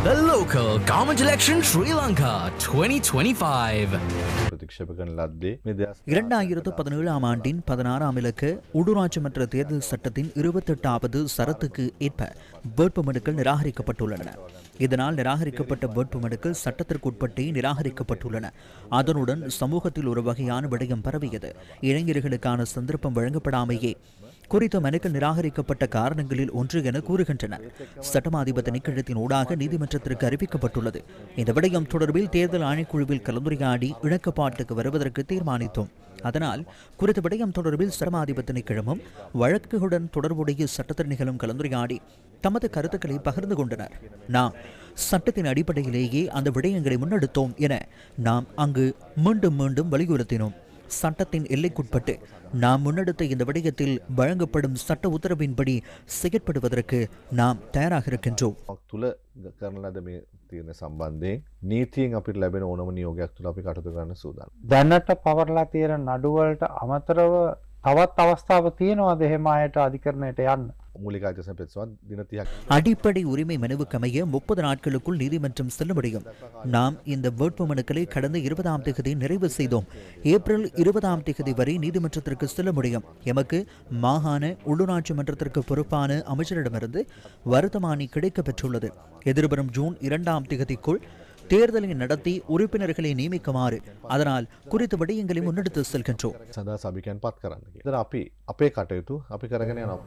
The local government election Sri Lanka 2025. 2017 ஆண்டின் 16ஆம் இலக்க உள்ளூராட்சி தேர்தல் சட்டத்தின் 28வது சரத்துக்கு ஏற்ப வேட்புமனுக்கள் நிராகரிக்கப்பட்டுள்ளன. இதனால் நிராகரிக்கப்பட்ட வேட்புமனுக்கள் சட்டத்திற்குட்பட்டே நிராகரிக்கப்பட்டுள்ளன. அதனுடன் சமூகத்தில் ஒரு வகையான விடயம் பரவியது. இளைஞர்களுக்கான சந்தர்ப்பம் வழங்கப்படாமையே குறித்த மனுக்கள் நிராகரிக்கப்பட்ட காரணங்களில் ஒன்று என கூறுகின்றனர். சட்டமாதிப திணைக்களத்தின் ஊடாக நீதிமன்றத்திற்கு அறிவிக்கப்பட்டுள்ளது. இந்த விடயம் தொடர்பில் தேர்தல் ஆணைக்குழுவில் கலந்துரையாடி இணக்கப்பாட்டுக்கு வருவதற்கு தீர்மானித்தோம். அதனால் குறித்த விடயம் தொடர்பில் சட்டமாதிப திணைக்களமும் வழக்குகளுடன் தொடர்புடைய சட்டத்தரணிகளும் கலந்துரையாடி தமது கருத்துக்களை பகிர்ந்து கொண்டனர். நாம் சட்டத்தின் அடிப்படையிலேயே அந்த விடயங்களை முன்னெடுத்தோம் என நாம் அங்கு மீண்டும் மீண்டும் வலியுறுத்தினோம். சட்டத்தின் எல்லைக்குட்பட்டு நாம் முன்னெடுத்த இந்த விடயத்தில் வழங்கப்படும் சட்ட உத்தரவின்படி செயற்படுவதற்கு நாம் தயாராக இருக்கின்றோம். නීතියෙන් අපිට ලැබෙන ඕනම නියෝගයක් තුළ අපි කටයුතු කරන්න සූදානම්. දැනට පවර්ලා තියෙන නඩුවලට අමතරව තවත් අවස්ථාව තියෙනවාද එහෙම අයට අධිකරණයට යන්න? මූලික අධ්‍යක්ෂ පෙත්සුවත් දින 30ක් அடிப்படை உரிமை மனுவுக்கு அமைய 30 நாட்களுக்குள் நீதிமன்றம் செல்ல முடியும். நாம் இந்த வேட்புமனுக்களை கடந்த 20ஆம் தேதி நிறைவு செய்தோம். ஏப்ரல் 20ஆம் தேதி வரை நீதிமன்றத்திற்கு செல்ல முடியும். எமக்கு மாகாண உள்ளூராட்சி மன்றத்திற்கு பொறுப்பான அமைச்சரிடமிருந்து வருத்தமானி கிடைக்கப் பெற்றுள்ளது. எதிர்வரும் ஜூன் 2ஆம் தேதிக்குள் தேர்தலை நடத்தி உறுப்பினர்களை நியமிக்குமாறு அதனால் குறித்த விடயங்களை முன்னெடுத்து செல்கின்றோம். සදා සභිකයන් පත් කරන්න. ඉතින් අපි අපේ කටයුතු අපි කරගෙන යනවා.